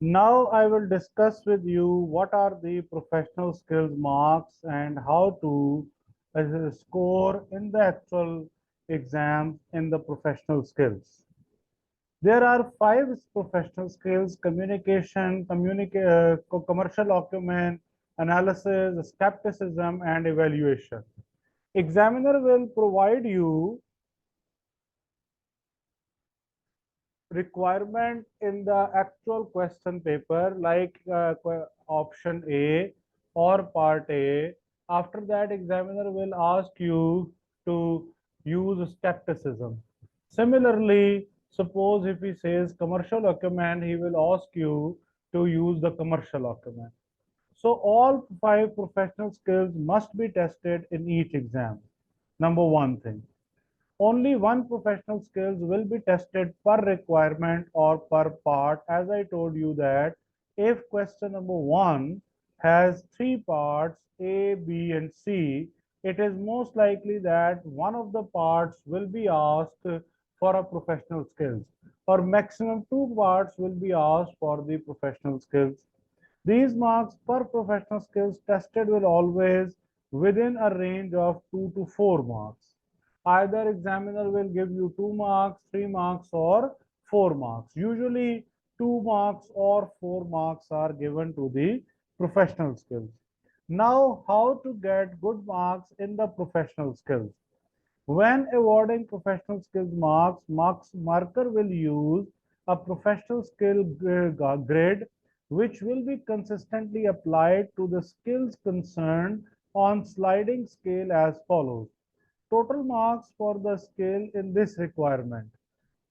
Now I will discuss with you what are the professional skills marks and how to score in the actual exams in the professional skills. There are five professional skills: communication, commercial acumen, analysis, skepticism, and evaluation. Examiner will provide you requirement in the actual question paper, like option A or part A. After that, examiner will ask you to use skepticism. Similarly, suppose if he says commercial acumen, he will ask you to use the commercial acumen. So all five professional skills must be tested in each exam. Number one thing. Only one professional skills will be tested per requirement or per part. As I told you that if question number one has three parts, A, B, and C, it is most likely that one of the parts will be asked for a professional skills, or maximum two parts will be asked for the professional skills. These marks per professional skills tested will always within a range of 2 to 4 marks. Either examiner will give you 2 marks, 3 marks, or 4 marks. Usually 2 marks or 4 marks are given to the professional skills. Now, how to get good marks in the professional skills? When awarding professional skills marks marker will use a professional skill grid which will be consistently applied to the skills concerned on sliding scale as follows. Total marks for the skill in this requirement.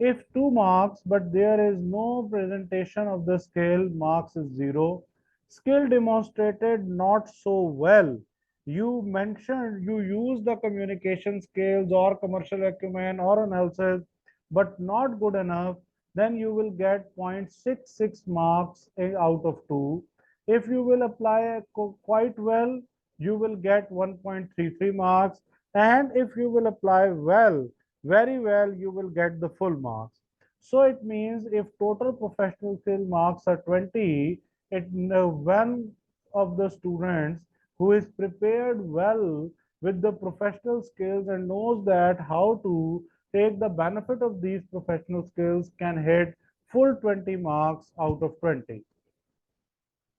If 2 marks but there is no presentation of the skill, marks is 0. Skill demonstrated not so well. You mentioned you use the communication skills or commercial acumen or analysis, but not good enough, then you will get 0.66 marks out of 2. If you will apply quite well, you will get 1.33 marks. And if you will apply well, very well, you will get the full marks. So it means if total professional skill marks are 20, one of the students who is prepared well with the professional skills and knows that how to take the benefit of these professional skills can hit full 20 marks out of 20.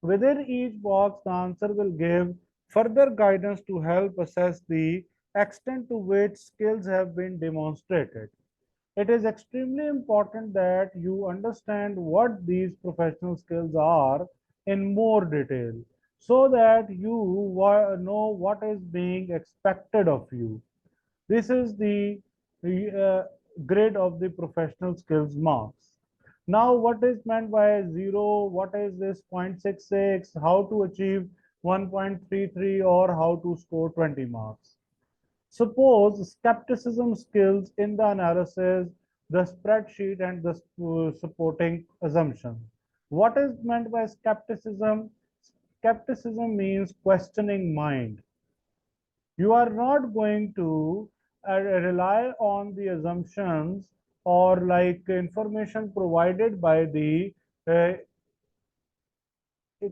Within each box, the answer will give further guidance to help assess the extent to which skills have been demonstrated. It is extremely important that you understand what these professional skills are in more detail so that you know what is being expected of you. This is the grade of the professional skills marks. Now, what is meant by 0? What is this 0.66? How to achieve 1.33 or how to score 20 marks? Suppose skepticism skills in the analysis, the spreadsheet, and the supporting assumption. What is meant by skepticism? Skepticism means questioning mind. You are not going to rely on the assumptions or like information provided by the uh,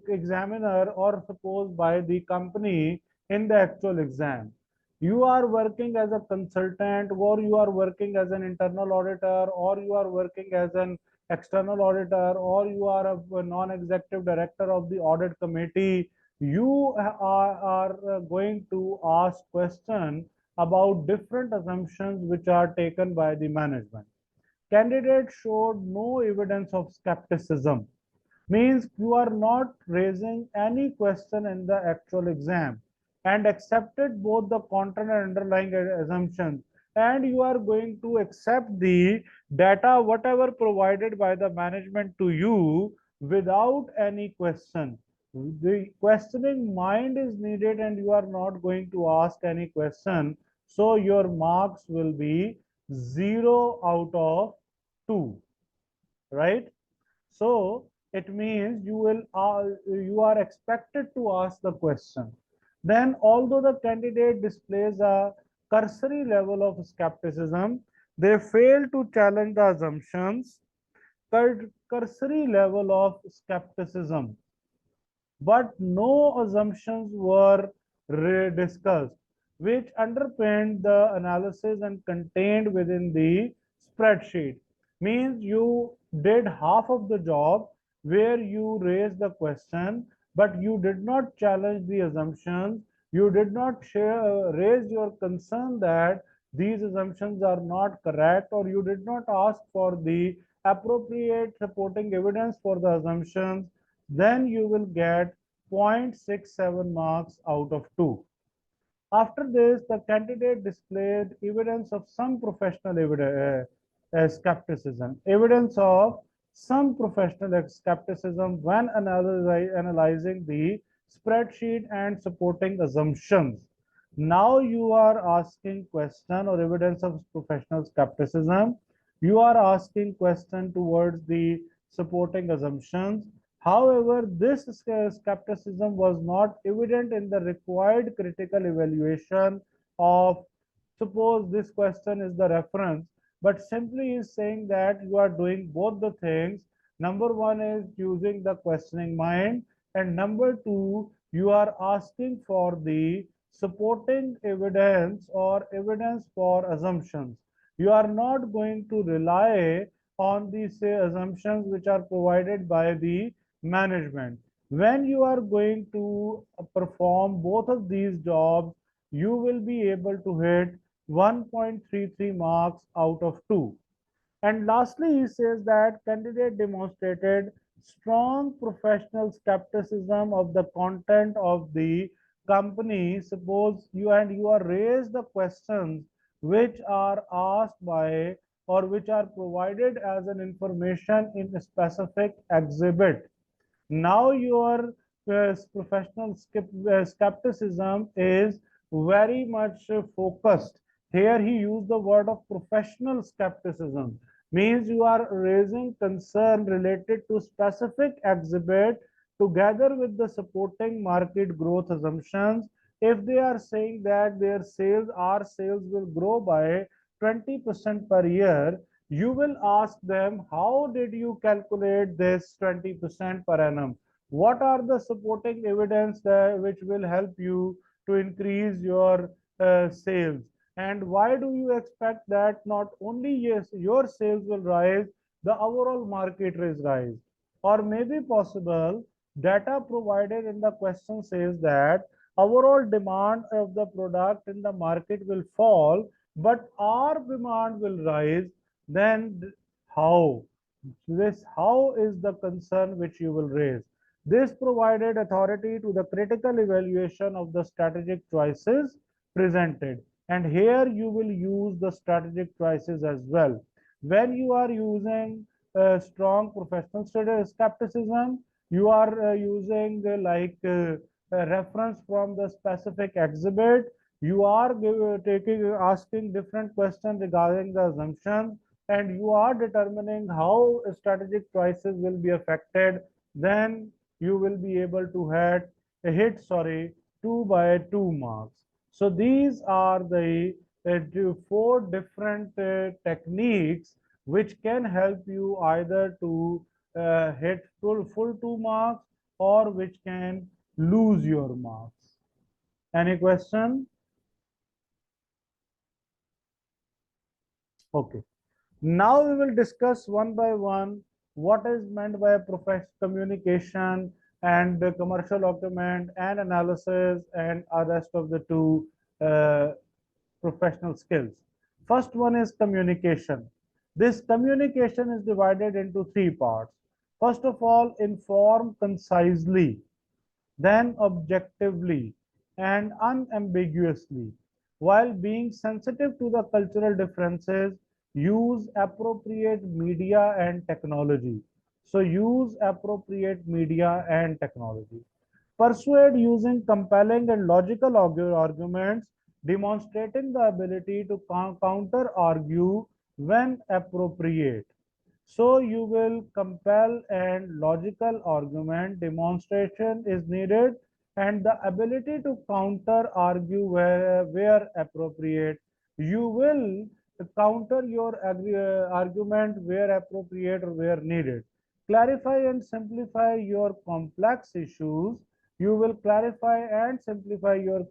examiner or suppose by the company in the actual exam. You are working as a consultant, or you are working as an internal auditor, or you are working as an external auditor, or you are a non-executive director of the audit committee. You are going to ask questions about different assumptions which are taken by the management. Candidate showed no evidence of skepticism, means you are not raising any question in the actual exam and accepted both the content and underlying assumptions, and you are going to accept the data whatever provided by the management to you without any question. The questioning mind is needed and you are not going to ask any question, so your marks will be 0 out of 2, right? So it means you are expected to ask the question. Then, although the candidate displays a cursory level of skepticism, they fail to challenge the assumptions cursory level of skepticism, but no assumptions were discussed, which underpinned the analysis and contained within the spreadsheet. Means you did half of the job where you raised the question, but you did not challenge the assumptions. You did not raise your concern that these assumptions are not correct, or you did not ask for the appropriate supporting evidence for the assumptions. Then you will get 0.67 marks out of 2. After this, the candidate displayed evidence of some professional skepticism. Evidence of some professional skepticism when analyzing the spreadsheet and supporting assumptions. Now you are asking question or evidence of professional skepticism. You are asking question towards the supporting assumptions. However, this skepticism was not evident in the required critical evaluation of, suppose this question is the reference, but simply is saying that you are doing both the things. Number one is using the questioning mind, and number two, you are asking for the supporting evidence or evidence for assumptions. You are not going to rely on these assumptions which are provided by the management. When you are going to perform both of these jobs, you will be able to hit 1.33 marks out of 2. And lastly, he says that candidate demonstrated strong professional skepticism of the content of the company. Suppose you are raised the questions which are asked by or which are provided as an information in a specific exhibit. Now your professional skepticism is very much focused. Here he used the word of professional skepticism. Means you are raising concern related to specific exhibit together with the supporting market growth assumptions. If they are saying that our sales will grow by 20% per year, you will ask them, how did you calculate this 20% per annum? What are the supporting evidence that which will help you to increase your sales? And why do you expect that not only yes your sales will rise, the overall market is rise? Or maybe possible data provided in the question says that overall demand of the product in the market will fall, but our demand will rise. Then how? How is the concern which you will raise? This provided authority to the critical evaluation of the strategic choices presented. And here you will use the strategic choices as well. When you are using strong professional skepticism, you are using a reference from the specific exhibit. You are asking different questions regarding the assumption, and you are determining how strategic choices will be affected. Then you will be able to hit 2 by 2 marks. So these are the four different techniques which can help you either to hit full 2 marks, or which can lose your marks. Any question? Okay. Now we will discuss one by one what is meant by professional communication and the commercial document and analysis and the rest of the two uh, professional skills. First one is communication. This communication is divided into three parts. First of all, inform concisely, then objectively and unambiguously. While being sensitive to the cultural differences, use appropriate media and technology. So use appropriate media and technology. Persuade using compelling and logical arguments, demonstrating the ability to counter argue when appropriate. So you will compel and logical argument, demonstration is needed, and the ability to counter argue where appropriate. You will counter your argument where appropriate or where needed. Clarify and simplify your complex issues. You will clarify and simplify your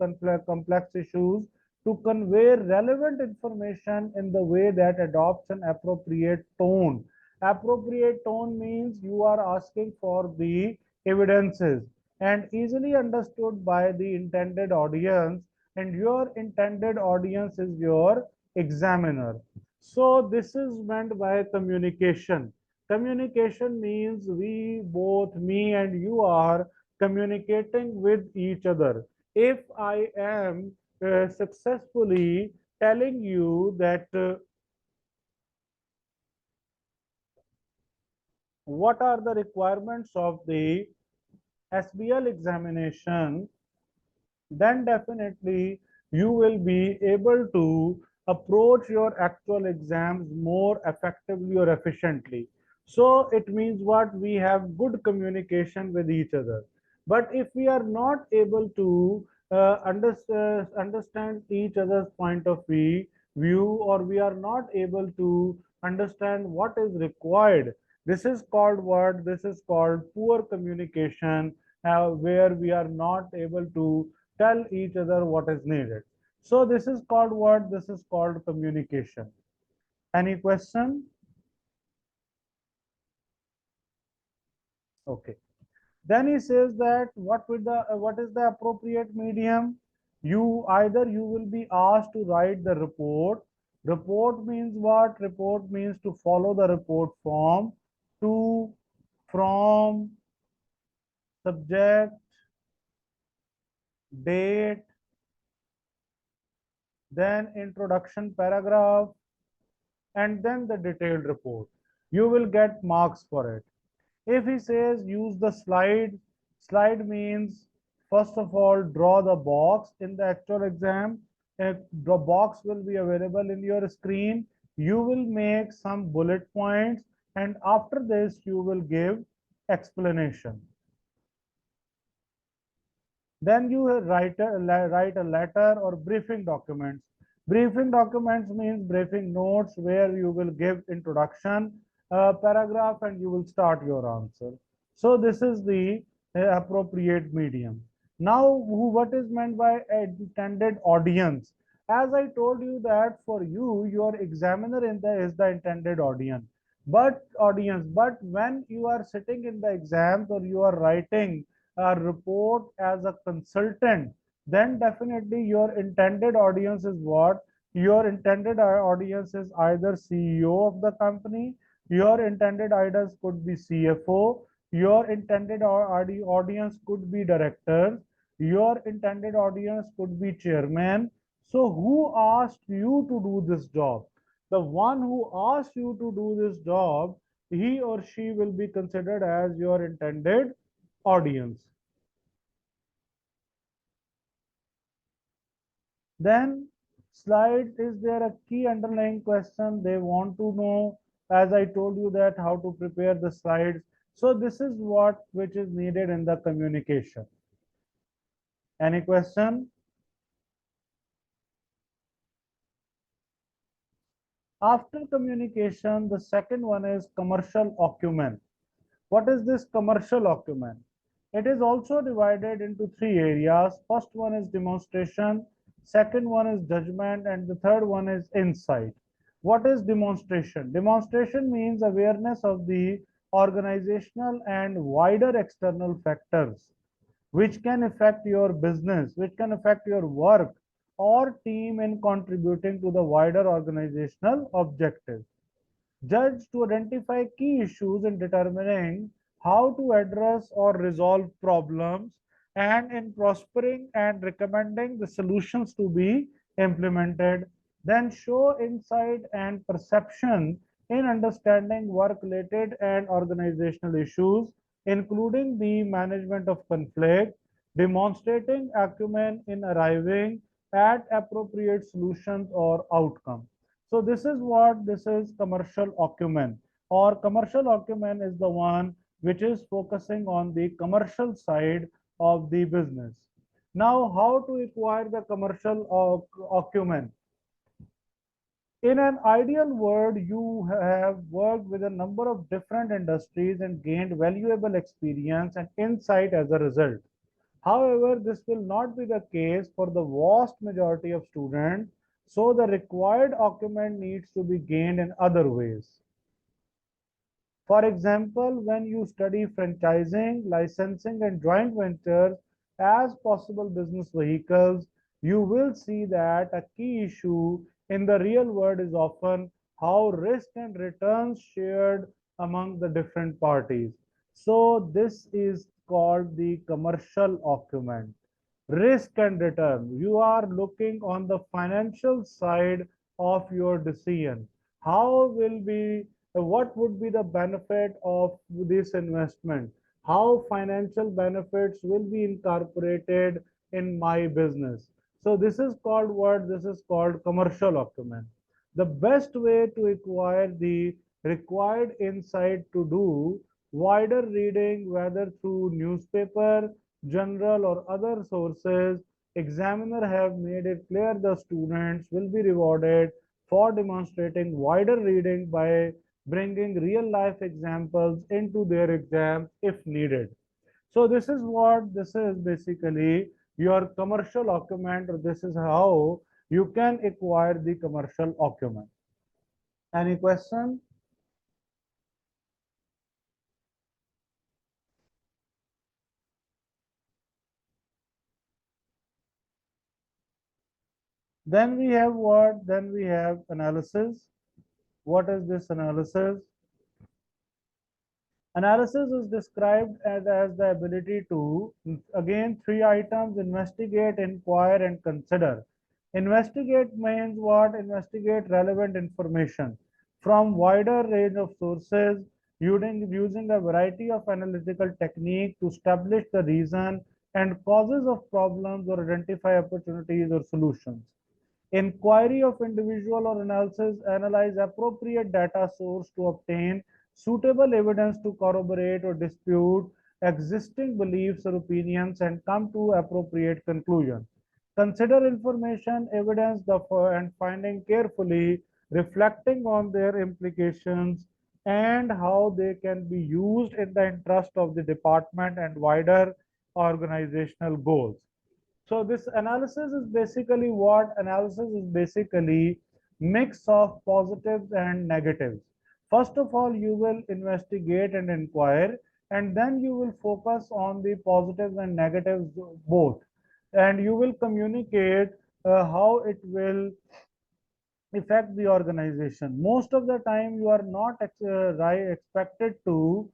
complex issues to convey relevant information in the way that adopts an appropriate tone. Appropriate tone means you are asking for the evidences and easily understood by the intended audience, and your intended audience is your examiner. So this is meant by communication. Communication means we both, me and you, are communicating with each other. If I am successfully telling you that what are the requirements of the SBL examination, then definitely you will be able to approach your actual exams more effectively or efficiently. So it means what? We have good communication with each other. But if we are not able to understand each other's point of view, or we are not able to understand what is required, this is called what? This is called poor communication, where we are not able to tell each other what is needed. So this is called what? This is called communication. Any question? Okay. Then he says that what is the appropriate medium? You will be asked to write the report. Report means what? Report means to follow the report form: to, from, subject, date, then introduction paragraph, and then the detailed report. You will get marks for it. If he says use the slide, slide means first of all draw the box in the actual exam. If the box will be available in your screen, you will make some bullet points, and after this you will give explanation. Then you write a letter or briefing documents. Briefing documents means briefing notes where you will give introduction, paragraph, and you will start your answer. So this is the appropriate medium. Now, what is meant by intended audience? As I told you that for you, your examiner is the intended audience. But when you are sitting in the exams or you are writing a report as a consultant, then definitely your intended audience is what? Your intended audience is either CEO of the company, your intended audience could be CFO, your intended audience could be directors, your intended audience could be chairman. So who asked you to do this job? The one who asked you to do this job, he or she will be considered as your intended audience. Then slide, is there a key underlying question they want to know? As I told you that how to prepare the slides. So this is what which is needed in the communication. Any question? After communication, the second one is commercial acumen. What is this commercial acumen? It is also divided into three areas. First one is demonstration, second one is judgment, and the third one is insight. What is demonstration? Demonstration means awareness of the organizational and wider external factors which can affect your business, which can affect your work or team in contributing to the wider organizational objectives. Judge, to identify key issues in determining how to address or resolve problems, and in prospering and recommending the solutions to be implemented. Then show insight and perception in understanding work-related and organizational issues, including the management of conflict, demonstrating acumen in arriving at appropriate solutions or outcomes. So this is what this is commercial acumen, or commercial acumen is the one which is focusing on the commercial side of the business. Now, how to acquire the commercial acumen? In an ideal world, you have worked with a number of different industries and gained valuable experience and insight as a result. However, this will not be the case for the vast majority of students, so the required document needs to be gained in other ways. For example, when you study franchising, licensing, and joint ventures as possible business vehicles, you will see that a key issue in the real world is often how risk and returns shared among the different parties. So this is called the commercial document. Risk and return. You are looking on the financial side of your decision. How will be what would be the benefit of this investment? How financial benefits will be incorporated in my business? So this is called what? This is called commercial document. The best way to acquire the required insight to do wider reading, whether through newspaper, journal, or other sources, examiner have made it clear the students will be rewarded for demonstrating wider reading by bringing real life examples into their exam if needed. So this is basically your commercial document, or this is how you can acquire the commercial document. Any question? Then we have what? Then we have analysis. What is this analysis? Analysis is described as the ability to, again, three items: investigate, inquire, and consider. Investigate means what? Investigate relevant information from wider range of sources using a variety of analytical technique to establish the reason and causes of problems or identify opportunities or solutions. Inquiry of individual or analysis analyze appropriate data source to obtain suitable evidence to corroborate or dispute existing beliefs or opinions and come to appropriate conclusion. Consider information, evidence, and finding carefully, reflecting on their implications and how they can be used in the interest of the department and wider organizational goals. So this analysis is basically what? Analysis is basically mix of positives and negatives. First of all, you will investigate and inquire, and then you will focus on the positives and negatives both, and you will communicate how it will affect the organization. Most of the time, you are not expected to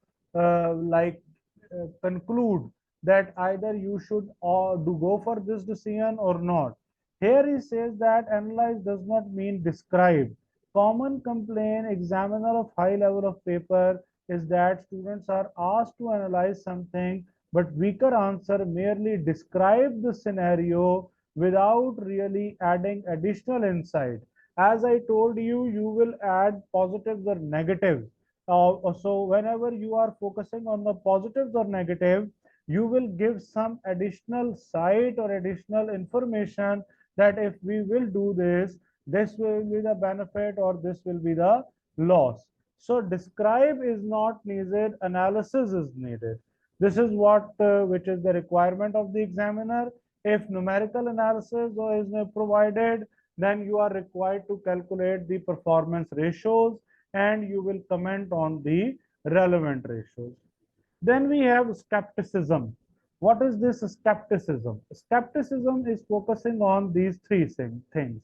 conclude that either you should or do go for this decision or not. Here he says that analyze does not mean describe. Common complaint examiner of high level of paper is that students are asked to analyze something, but weaker answer merely describe the scenario without really adding additional insight. As I told you, you will add positives or negatives. So whenever you are focusing on the positives or negative, you will give some additional site or additional information that if we will do this, this will be the benefit or this will be the loss. So describe is not needed, analysis is needed. This is what which is the requirement of the examiner. If numerical analysis is provided, then you are required to calculate the performance ratios and you will comment on the relevant ratios. Then we have skepticism. What is this skepticism? Skepticism is focusing on these three things.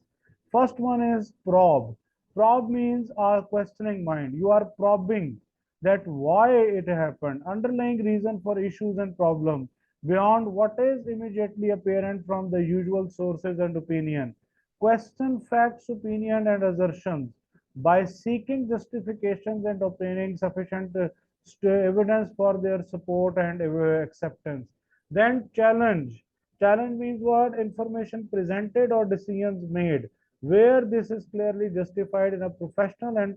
First one is probe. Probe means our questioning mind. You are probing that why it happened, underlying reason for issues and problems beyond what is immediately apparent from the usual sources and opinion. Question facts, opinion, and assertions by seeking justifications and obtaining sufficient evidence for their support and acceptance. Then challenge. Challenge means what? Information presented or decisions made, where this is clearly justified in a professional and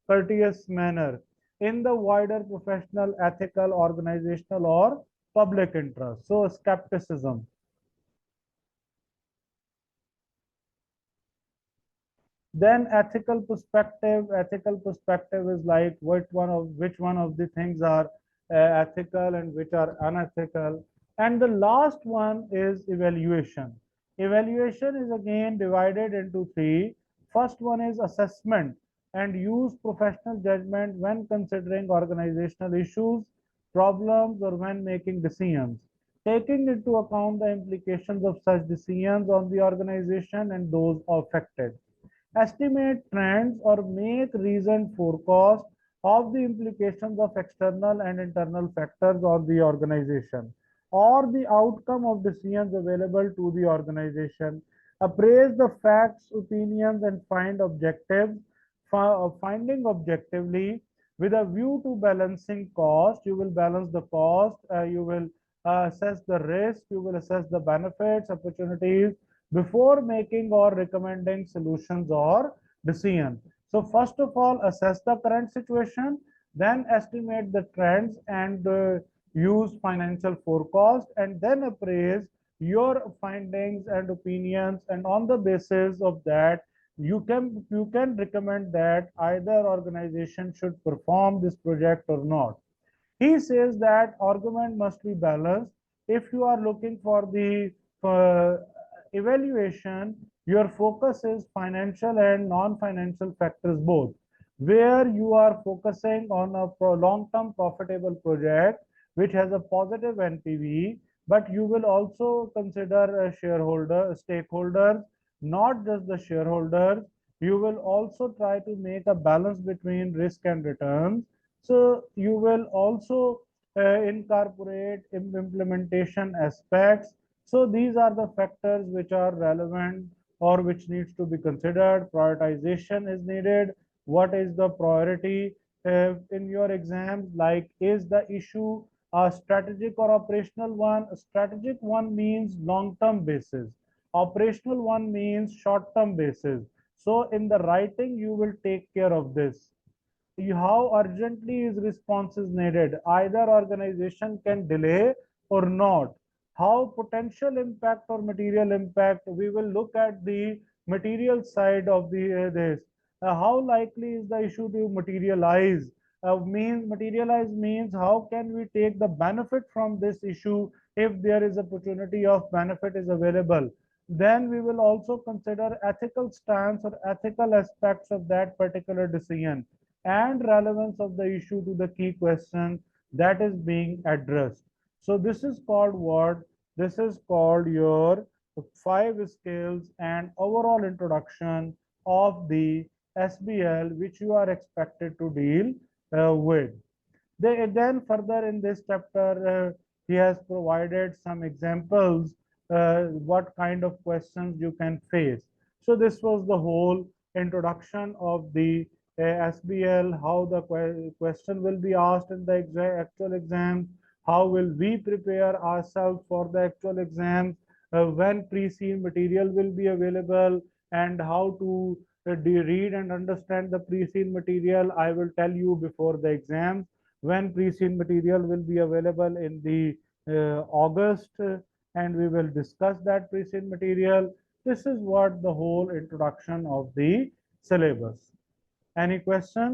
courteous manner in the wider professional, ethical, organizational, or public interest. So skepticism. Then ethical perspective is like which one of the things are ethical and which are unethical. And the last one is evaluation. Evaluation is again divided into three. First one is assessment, and use professional judgment when considering organizational issues, problems, or when making decisions, taking into account the implications of such decisions on the organization and those affected. Estimate trends or make reasoned forecast of the implications of external and internal factors on the organization or the outcome of decisions available to the organization. Appraise the facts, opinions, and finding objectively with a view to balancing cost. You will balance the cost, you will assess the risk, you will assess the benefits, opportunities before making or recommending solutions or decision. So first of all, assess the current situation, then estimate the trends and use financial forecast, and then appraise your findings and opinions, and on the basis of that you can recommend that either organization should perform this project or not. He says that argument must be balanced. If you are looking for the uh, evaluation, your focus is financial and non-financial factors both. Where you are focusing on a long-term profitable project which has a positive NPV, but you will also consider stakeholders, not just the shareholders. You will also try to make a balance between risk and returns. So you will also incorporate implementation aspects. So these are the factors which are relevant or which needs to be considered. Prioritization is needed. What is the priority in your exams? Like, is the issue a strategic or operational one? A strategic one means long-term basis. Operational one means short-term basis. So in the writing, you will take care of this. How urgently is response is needed. Either organization can delay or not. How potential impact or material impact, we will look at the material side of the this. How likely is the issue to materialize? Means materialize means how can we take the benefit from this issue if there is opportunity of benefit is available. Then we will also consider ethical stance or ethical aspects of that particular decision and relevance of the issue to the key question that is being addressed. So this is called what? This is called your 5 skills and overall introduction of the SBL which you are expected to deal with. Then further in this chapter, he has provided some examples, what kind of questions you can face. So this was the whole introduction of the SBL, how the question will be asked in the actual exam, how will we prepare ourselves for the actual exams, when pre-seen material will be available, and how to read and understand the pre-seen material. I will tell you before the exams when pre-seen material will be available in the August, and we will discuss that pre-seen material. This is what the whole introduction of the syllabus. Any question?